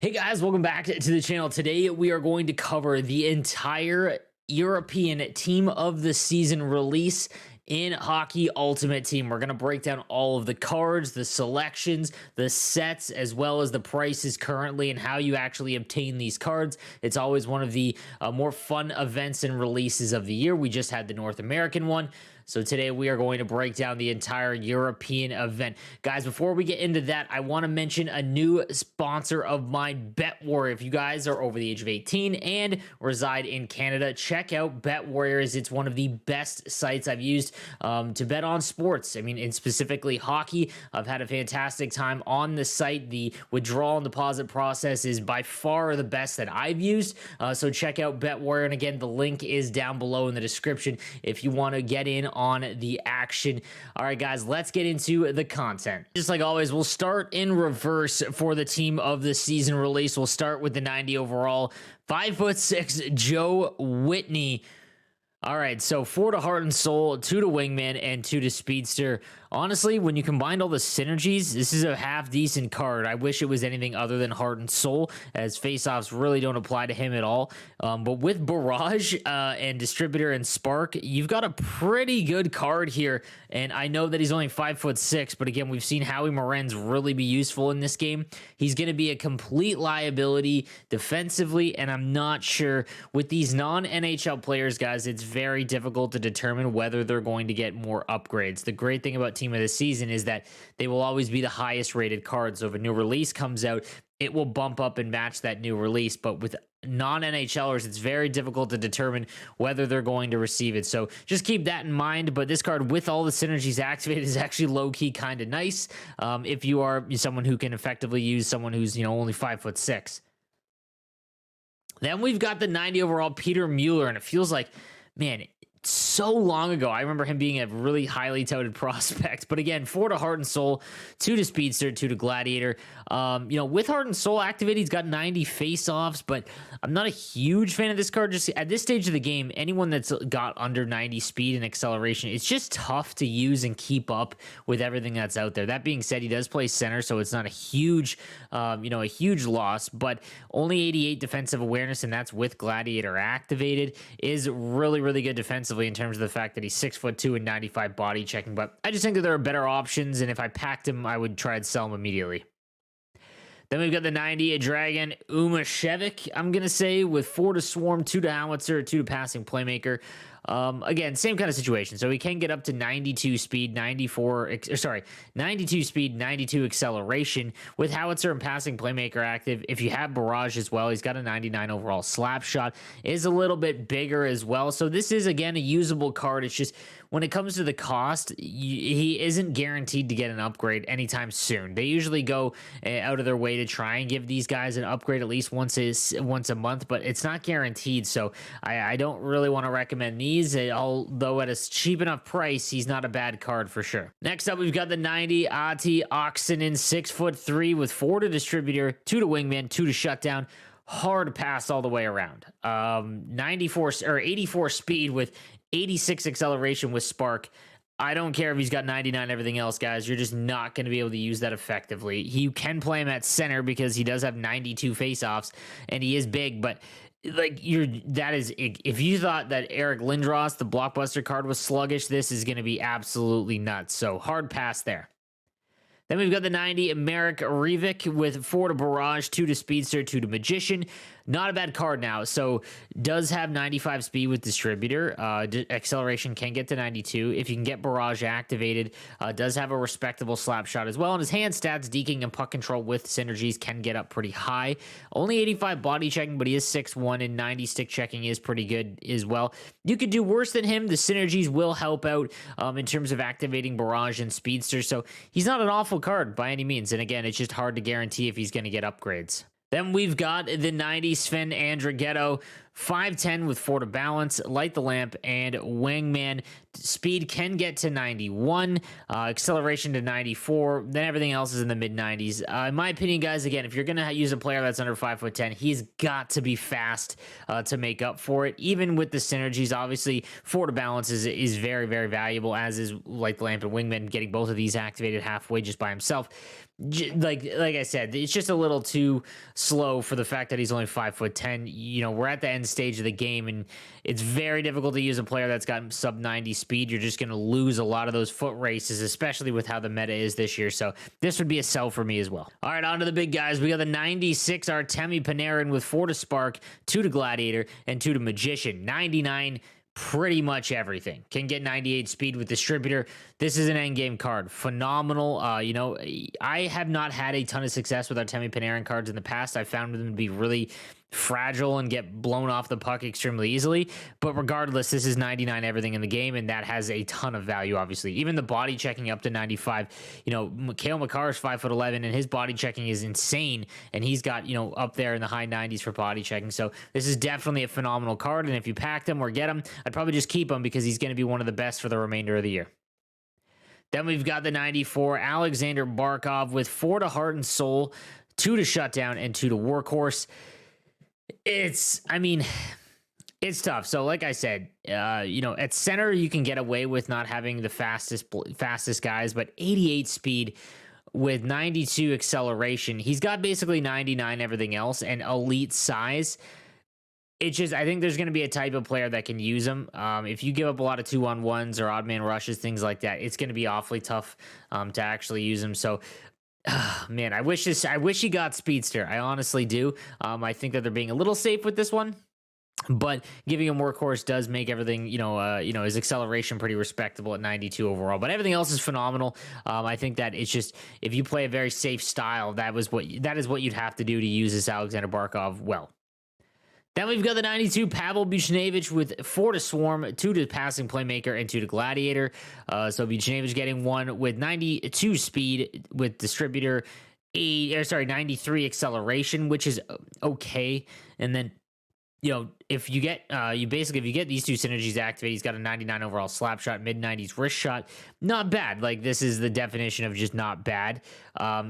Hey guys, welcome back to the channel. Today we are going to cover the entire European Team of the Season release in Hockey Ultimate Team. We're going to break down all of the cards, the selections, the sets, as well as the prices currently and how you actually obtain these cards. It's always one of the more fun events and releases of the year. We just had the North American one. So today we are going to break down the entire European event. Guys, before we get into that, I want to mention a new sponsor of mine, BetWarrior. If you guys are over the age of 18 and reside in Canada, check out BetWarriors. It's one of the best sites I've used to bet on sports. I mean, and specifically hockey. I've had a fantastic time on the site. The withdrawal and deposit process is by far the best that I've used. So check out BetWarrior. And again, the link is down below in the description if you want to get in on the action. All right, guys, let's get into the content. Just like always, we'll start in reverse for the Team of the Season release. We'll start with the 90 overall, 5'6" Joe Whitney. All right, so 4 to Heart and Soul, 2 to Wingman, and 2 to Speedster. Honestly, when you combine all the synergies, this is a half-decent card. I wish it was anything other than Heart and Soul, as face-offs really don't apply to him at all. But with Barrage and Distributor and Spark, you've got a pretty good card here. And I know that he's only 5'6", but again, we've seen Howie Morenz really be useful in this game. He's going to be a complete liability defensively, and I'm not sure. With these non-NHL players, guys, it's very difficult to determine whether they're going to get more upgrades. The great thing about Team of the Season is that they will always be the highest rated card. So if a new release comes out, it will bump up and match that new release. But with non-NHLers, it's very difficult to determine whether they're going to receive it. So just keep that in mind. But this card, with all the synergies activated, is actually low-key kind of nice if you are someone who can effectively use someone who's, only 5'6". Then we've got the 90 overall Peter Mueller, and it feels like, man, so long ago. I remember him being a really highly touted prospect. But again, 4 to Heart and Soul, 2 to Speedster, 2 to Gladiator. With Heart and Soul activated, he's got 90 face-offs, but I'm not a huge fan of this card. Just at this stage of the game, anyone that's got under 90 speed and acceleration, it's just tough to use and keep up with everything that's out there. That being said, he does play center, so it's not a huge, a huge loss, but only 88 defensive awareness, and that's with Gladiator activated, is really, really good defensively in terms of the fact that he's 6'2" and 95 body checking. But I just think that there are better options, and if I packed him, I would try and sell him immediately. Then we've got the 90 Dragon Umashevik, I'm going to say, with 4 to Swarm, 2 to Howitzer, 2 to Passing Playmaker. Again, same kind of situation. So he can get up to 92 speed, 92 speed, 92 acceleration with Howitzer and Passing Playmaker active. If you have Barrage as well, he's got a 99 overall slap shot, is a little bit bigger as well. So this is, again, a usable card. It's just when it comes to the cost, he isn't guaranteed to get an upgrade anytime soon. They usually go out of their way to try and give these guys an upgrade at least once a month, but it's not guaranteed. So I don't really want to recommend these. Although at a cheap enough price, he's not a bad card for sure. Next up, we've got the 90 Ati Oxenen, 6'3" with 4 to Distributor, 2 to Wingman, 2 to Shutdown. Hard pass all the way around. 84 speed with 86 acceleration with Spark. I don't care if he's got 99 everything else, guys. You're just not going to be able to use that effectively. You can play him at center because he does have 92 faceoffs and he is big, but if you thought that Eric Lindros, the blockbuster card, was sluggish, this is going to be absolutely nuts. So hard pass there. Then we've got the 90 Merrick Rivik with 4 to Barrage, 2 to Speedster, 2 to Magician. Not a bad card now. So does have 95 speed with Distributor. Acceleration can get to 92. If you can get Barrage activated, does have a respectable slap shot as well. And his hand stats, deking, and puck control with synergies can get up pretty high. Only 85 body checking, but he is 6'1", and 90 stick checking is pretty good as well. You could do worse than him. The synergies will help out in terms of activating Barrage and Speedster. So he's not an awful card by any means. And again, it's just hard to guarantee if he's going to get upgrades. Then we've got the 90 Sven Andrighetto, 5'10" with 4 to Balance, Light the Lamp, and Wingman. Speed can get to 91, acceleration to 94, then everything else is in the mid-90s. In my opinion, guys, again, if you're going to use a player that's under 5'10", he's got to be fast to make up for it. Even with the synergies, obviously, 4 to Balance is very, very valuable, as is Light the Lamp and Wingman, getting both of these activated halfway just by himself. like I said, it's just a little too slow for the fact that he's only 5'10". You know, we're at the end stage of the game, and it's very difficult to use a player that's got sub 90 speed. You're just going to lose a lot of those foot races, especially with how the meta is this year. So this would be a sell for me as well. All right, on to the big guys. We got the 96 Artemi Panarin with 4 to Spark, 2 to Gladiator, and 2 to Magician. 99 pretty much everything. Can get 98 speed with Distributor. This is an endgame card. Phenomenal. You know, I have not had a ton of success with Artemi Panarin cards in the past. I found them to be really fragile and get blown off the puck extremely easily. But regardless, this is 99 everything in the game, and that has a ton of value, obviously. Even the body checking up to 95. You know, Cale Makar is 5'11", and his body checking is insane, and he's got, you know, up there in the high 90s for body checking. So this is definitely a phenomenal card, and if you pack him or get him, I'd probably just keep him because he's going to be one of the best for the remainder of the year. Then we've got the 94 Alexander Barkov with 4 to Heart and Soul, 2 to Shutdown, and 2 to Workhorse. I mean, it's tough. So like I said, you know, at center, you can get away with not having the fastest guys, but 88 speed with 92 acceleration. He's got basically 99 everything else and elite size. It's just, I think there's going to be a type of player that can use him. If you give up a lot of 2-on-1s or odd man rushes, things like that, it's going to be awfully tough to actually use him. So, man, I wish he got Speedster. I honestly do. I think that they're being a little safe with this one, but giving him Workhorse does make everything, his acceleration pretty respectable at 92 overall. But everything else is phenomenal. I think that it's just, if you play a very safe style, that is what you'd have to do to use this Alexander Barkov well. Then we've got the 92 Pavel Buchnevich with 4 to Swarm, 2 to Passing Playmaker, and 2 to Gladiator. So Buchnevich getting 1 with 92 speed with Distributor, 93 acceleration, which is okay. And then, you know, if you get these two synergies activated, he's got a 99 overall slap shot, mid-90s wrist shot. Not bad. Like, this is the definition of just not bad.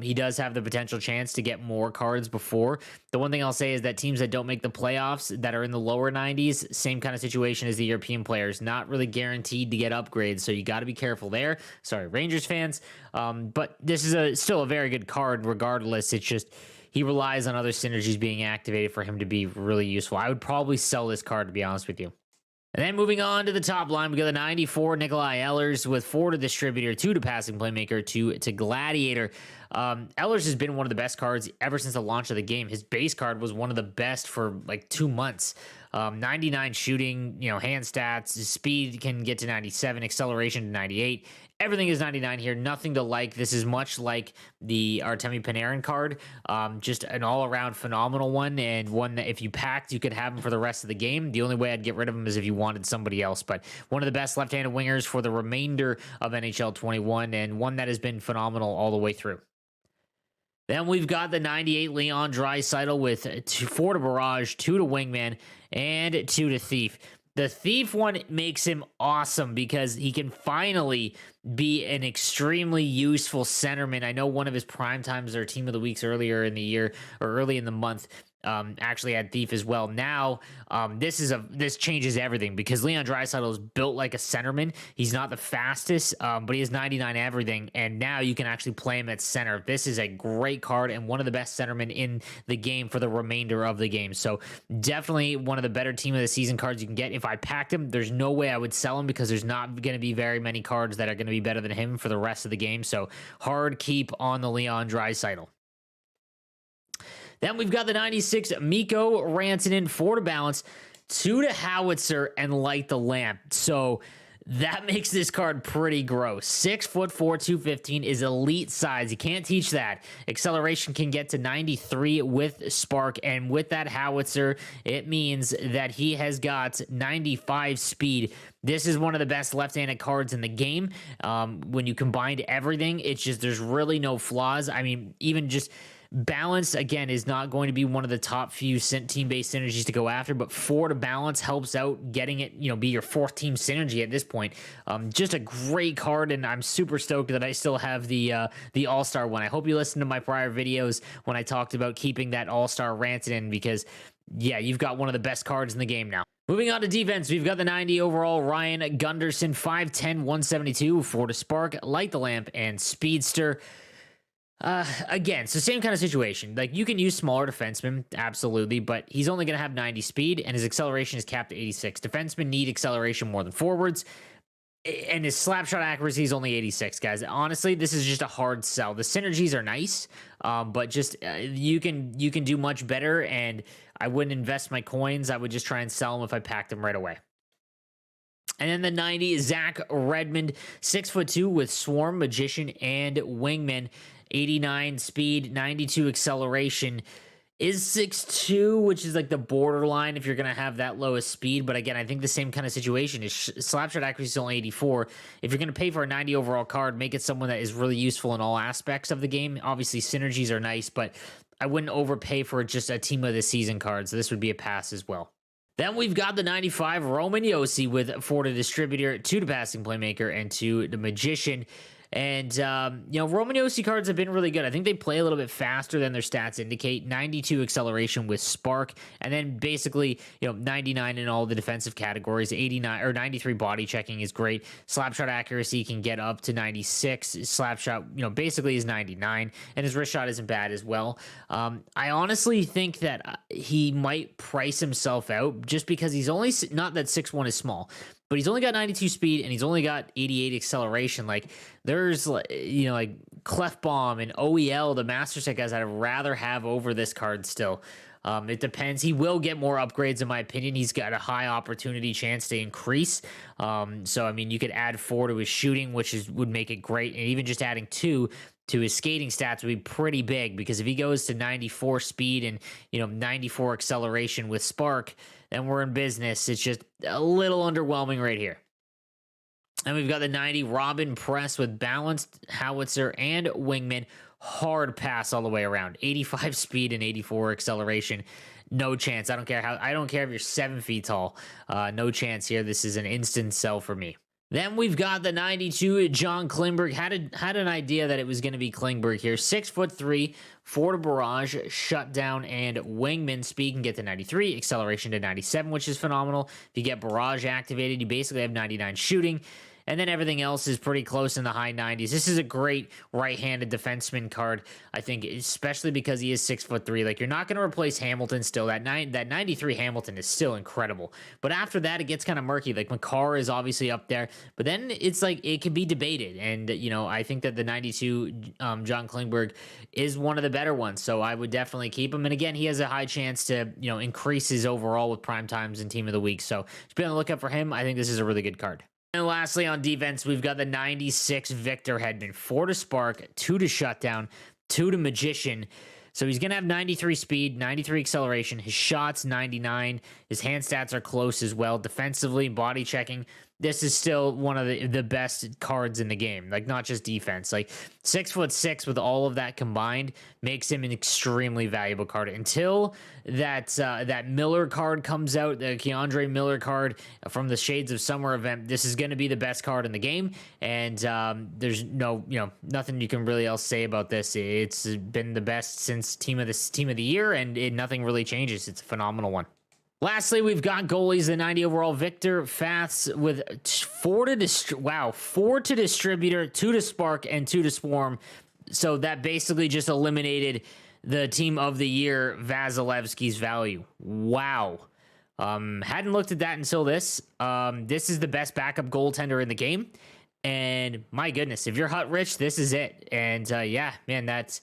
He does have the potential chance to get more cards before. The one thing I'll say is that teams that don't make the playoffs that are in the lower 90s, same kind of situation as the European players, not really guaranteed to get upgrades, so you got to be careful there. Sorry, Rangers fans. But this is still a very good card regardless. It's just, he relies on other synergies being activated for him to be really useful. I would probably sell this card, to be honest with you. And then moving on to the top line, we got the 94 Nikolai Ehlers with 4 to Distributor, 2 to Passing Playmaker, 2 to Gladiator. Ehlers has been one of the best cards ever since the launch of the game. His base card was one of the best for like 2 months. 99 shooting, hand stats, his speed can get to 97, acceleration to 98. Everything is 99 here. Nothing to like. This is much like the Artemi Panarin card. Just an all-around phenomenal one, and one that if you packed, you could have him for the rest of the game. The only way I'd get rid of him is if you wanted somebody else, but one of the best left-handed wingers for the remainder of NHL 21, and one that has been phenomenal all the way through. Then we've got the 98 Leon Draisaitl with 4 to Barrage, 2 to Wingman, and 2 to Thief. The Thief one makes him awesome because he can finally be an extremely useful centerman. I know one of his prime times or team of the weeks earlier in the year or early in the month actually had Thief as well. Now, this changes everything because Leon Draisaitl is built like a centerman. He's not the fastest, but he has 99 everything, and now you can actually play him at center. This is a great card and one of the best centermen in the game for the remainder of the game. So definitely one of the better team of the season cards you can get. If I packed him, there's no way I would sell him because there's not going to be very many cards that are going to be better than him for the rest of the game. So hard keep on the Leon Draisaitl. Then we've got the 96 Mikko Rantanen, 4 to Balance, 2 to Howitzer, and Light the Lamp. So that makes this card pretty gross. 6'4", 215 is elite size. You can't teach that. Acceleration can get to 93 with Spark, and with that Howitzer, it means that he has got 95 speed. This is one of the best left-handed cards in the game. When you combine everything, it's just, there's really no flaws. I mean, even just Balance, again, is not going to be one of the top few team-based synergies to go after, but 4 to Balance helps out getting it, be your 4th team synergy at this point. Just a great card, and I'm super stoked that I still have the All-Star one. I hope you listened to my prior videos when I talked about keeping that All-Star Rantanen because, yeah, you've got one of the best cards in the game now. Moving on to defense, we've got the 90 overall Ryan Gunderson, 5'10", 172, 4 to Spark, Light the Lamp, and Speedster. Again, so same kind of situation. Like you can use smaller defensemen, absolutely, but he's only going to have 90 speed and his acceleration is capped at 86. Defensemen need acceleration more than forwards, and his slap shot accuracy is only 86, guys. Honestly, this is just a hard sell. The synergies are nice, but just you can do much better, and I wouldn't invest my coins. I would just try and sell them if I packed them right away. And then the 90 is Zach Redmond, 6'2" with Swarm, Magician, and Wingman. 89 speed, 92 acceleration. Is 6'2", which is like the borderline if you're going to have that lowest speed. But again, I think the same kind of situation is slapshot accuracy is only 84. If you're going to pay for a 90 overall card, make it someone that is really useful in all aspects of the game. Obviously, synergies are nice, but I wouldn't overpay for just a team of the season card. So this would be a pass as well. Then we've got the 95 Roman Josi with 4 to Distributor, 2 to Passing Playmaker, and 2 to Magician. And, Roman Josi cards have been really good. I think they play a little bit faster than their stats indicate. 92 acceleration with Spark, and then basically, 99 in all the defensive categories. 89 or 93 body checking is great. Slapshot accuracy can get up to 96. Slapshot, basically is 99, and his wrist shot isn't bad as well. I honestly think that he might price himself out just because he's only, not that 6'1" is small, but he's only got 92 speed and he's only got 88 acceleration. Like there's, like Clef Bomb and OEL, the Master Set guys I'd rather have over this card still. It depends. He will get more upgrades, in my opinion. He's got a high opportunity chance to increase. So, I mean, you could add 4 to his shooting, which would make it great. And even just adding 2 to his skating stats would be pretty big, because if he goes to 94 speed and, 94 acceleration with Spark, then we're in business. It's just a little underwhelming right here. And we've got the 90 Robin Press with Balanced, Howitzer, and Wingman. Hard pass all the way around. 85 speed and 84 acceleration. No chance. I don't care if you're 7 feet tall. No chance here. This is an instant sell for me. Then we've got the 92 John Klingberg. Had an idea that it was going to be Klingberg here. 6'3", 4 to Barrage, Shutdown, and Wingman. Speed can get to 93, acceleration to 97, which is phenomenal. If you get Barrage activated, you basically have 99 shooting. And then everything else is pretty close in the high 90s. This is a great right-handed defenseman card, I think, especially because he is 6'3". Like, you're not going to replace Hamilton still. That 93 Hamilton is still incredible. But after that, it gets kind of murky. Like, Makar is obviously up there. But then it's like, it can be debated. And, I think that the 92 John Klingberg is one of the better ones. So I would definitely keep him. And again, he has a high chance to, increase his overall with prime times and team of the week. So just be on the lookout for him. I think this is a really good card. And lastly, on defense, we've got the 96 Victor Hedman. 4 to Spark, 2 to Shutdown, 2 to Magician. So he's going to have 93 speed, 93 acceleration. His shots, 99. His hand stats are close as well. Defensively, body checking. This is still one of the best cards in the game. Like, not just defense. Like, 6'6" with all of that combined makes him an extremely valuable card. Until that Miller card comes out, the Keandre Miller card from the Shades of Summer event, this is going to be the best card in the game. And there's nothing you can really else say about this. It's been the best since team of the year, and nothing really changes. It's a phenomenal one. Lastly, we've got goalies, the 90 overall Victor Faths with 4 to Distributor, 2 to Spark, and 2 to Swarm. So that basically just eliminated the team of the year Vasilevsky's value. Wow. Hadn't looked at that until this. This is the best backup goaltender in the game. And my goodness, if you're hut rich, this is it. And that's,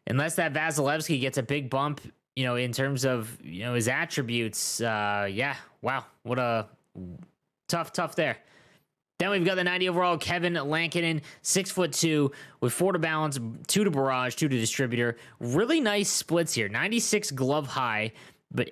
unless that Vasilevsky gets a big bump, in terms of, his attributes, wow, what a tough there. Then we've got the 90 overall Kevin Lankinen, 6'2", with 4 to Balance, 2 to Barrage, 2 to Distributor. Really nice splits here. 96 glove high,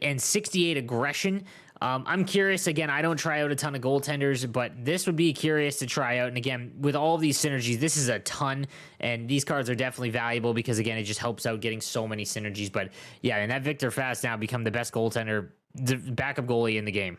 and 68 aggression. I'm curious. Again, I don't try out a ton of goaltenders, but this would be curious to try out. And again, with all of these synergies, this is a ton, and these cards are definitely valuable because, again, it just helps out getting so many synergies. But yeah, and that Victor Fast now become the best goaltender, the backup goalie in the game.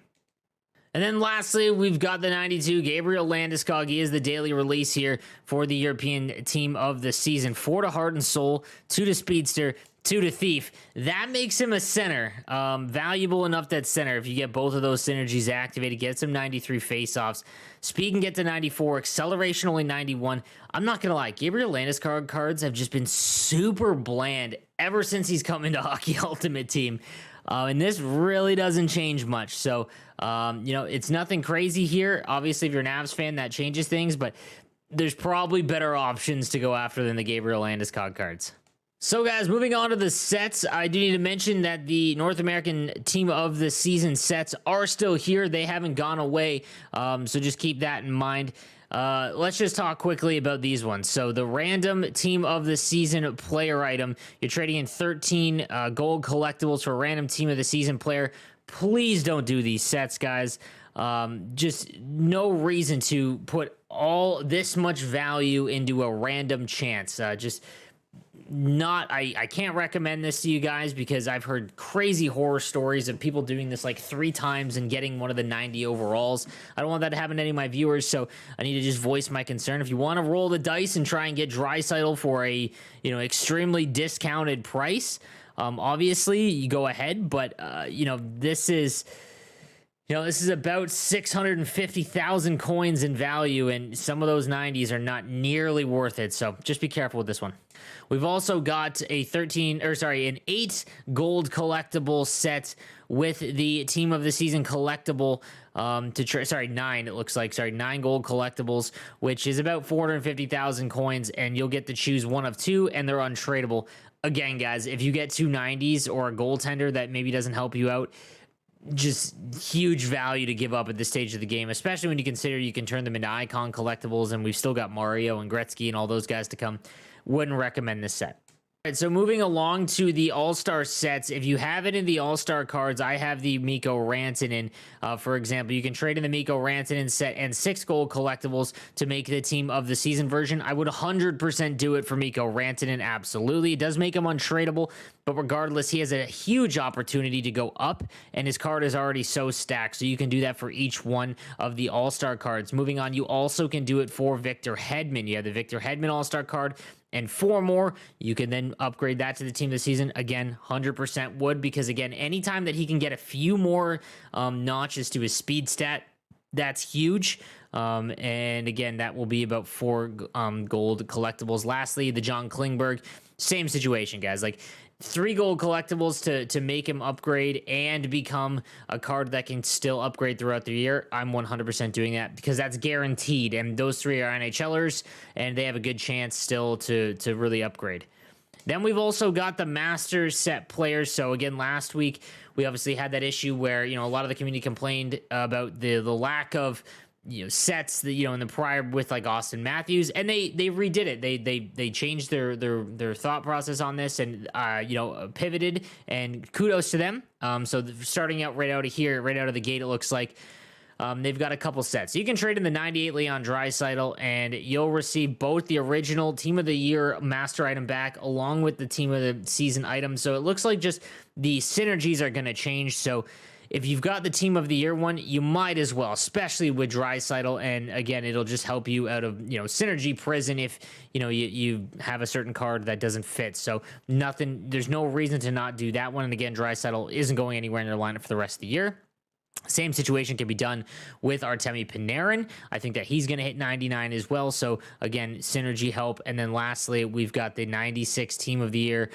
And then lastly, we've got the 92 Gabriel Landeskog. He is the daily release here for the European team of the season. 4 to Heart and Soul, 2 to Speedster, 2 to Thief. That makes him a center. Valuable enough that center. If you get both of those synergies activated, get some 93 faceoffs. Speed can get to 94. Acceleration only 91. I'm not going to lie. Gabriel Landeskog cards have just been super bland ever since he's come into Hockey Ultimate Team. And this really doesn't change much. So, it's nothing crazy here. Obviously, if you're an Avs fan, that changes things. But there's probably better options to go after than the Gabriel Landeskog cards. So guys, moving on to the sets, I do need to mention that the North American Team of the Season sets are still here. They haven't gone away, so just keep that in mind. Let's just talk quickly about these ones. So the random Team of the Season player item, you're trading in 13 gold collectibles for a random Team of the Season player. Please don't do these sets, guys. Just no reason to put all this much value into a random chance. I can't recommend this to you guys because I've heard crazy horror stories of people doing this like 3 times and getting one of the 90 overalls. I don't want that to happen to any of my viewers, so I need to just voice my concern. If you want to roll the dice and try and get Draisaitl for a extremely discounted price, obviously you go ahead, but this is about 650,000 coins in value, and some of those 90s are not nearly worth it, so just be careful with this one. We've also got an 8 gold collectible set with the Team of the Season collectible 9, it looks like. 9 gold collectibles, which is about 450,000 coins, and you'll get to choose one of 2, and they're untradeable. Again, guys, if you get 2 90s or a goaltender that maybe doesn't help you out, just huge value to give up at this stage of the game, especially when you consider you can turn them into icon collectibles, and we've still got Mario and Gretzky and all those guys to come. Wouldn't recommend this set. All right, so moving along to the All-Star sets, if you have it in the All-Star cards, I have the Mikko Rantanen. For example, you can trade in the Mikko Rantanen set and 6 gold collectibles to make the Team of the Season version. I would 100% do it for Mikko Rantanen, absolutely. It does make him untradeable, but regardless, he has a huge opportunity to go up, and his card is already so stacked, so you can do that for each one of the All-Star cards. Moving on, you also can do it for Victor Hedman. You have the Victor Hedman All-Star card, and 4 more, you can then upgrade that to the Team of the Season. Again, 100% would, because again, anytime that he can get a few more notches to his speed stat, that's huge. And again, that will be about 4 gold collectibles. Lastly, the John Klingberg, same situation, guys. Like 3 gold collectibles to make him upgrade and become a card that can still upgrade throughout the year. I'm 100% doing that because that's guaranteed, and those 3 are NHLers, and they have a good chance still to really upgrade. Then we've also got the Masters set players. So again, last week we obviously had that issue where a lot of the community complained about the lack of sets that in the prior with like Austin Matthews, and they redid it. They changed their thought process on this, and pivoted, and kudos to them. So starting out right out of the gate, it looks like they've got a couple sets. So you can trade in the 98 Leon Draisaitl, and you'll receive both the original Team of the Year master item back along with the Team of the Season item. So it looks like just the synergies are going to change. So if you've got the Team of the Year one, you might as well, especially with Draisaitl. And again, it'll just help you out of synergy prison if you have a certain card that doesn't fit. So there's no reason to not do that one. And again, Draisaitl isn't going anywhere in your lineup for the rest of the year. Same situation can be done with Artemi Panarin. I think that he's going to hit 99 as well. So again, synergy help. And then lastly, we've got the 96 Team of the Year,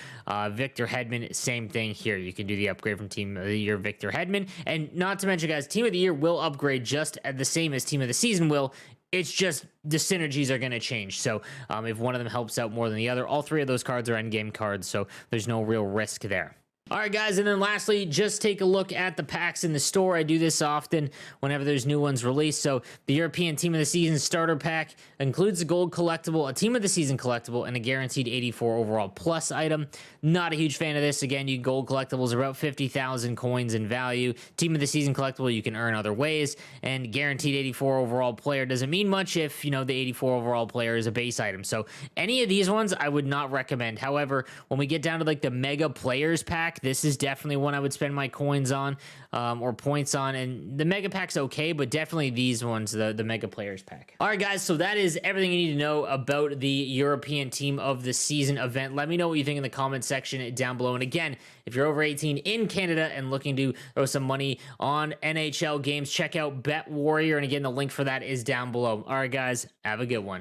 Victor Hedman. Same thing here. You can do the upgrade from Team of the Year, Victor Hedman. And not to mention, guys, Team of the Year will upgrade just the same as Team of the Season will. It's just the synergies are going to change. So if one of them helps out more than the other, all 3 of those cards are endgame cards. So there's no real risk there. All right, guys, and then lastly, just take a look at the packs in the store. I do this often whenever there's new ones released. So the European Team of the Season starter pack includes a gold collectible, a Team of the Season collectible, and a guaranteed 84 overall plus item. Not a huge fan of this. Again, gold collectibles are about 50,000 coins in value. Team of the Season collectible you can earn other ways, and guaranteed 84 overall player doesn't mean much if the 84 overall player is a base item. So any of these ones I would not recommend. However, when we get down to like the mega players pack, pack, this is definitely one I would spend my coins on, or points on. And the mega pack's okay, but definitely these ones, the mega players pack. All right, guys, so that is everything you need to know about the European Team of the Season event. Let me know what you think in the comment section down below. And again, if you're over 18 in Canada and looking to throw some money on NHL games, check out BETWARRIOR. And again, the link for that is down below. All right, guys, have a good one.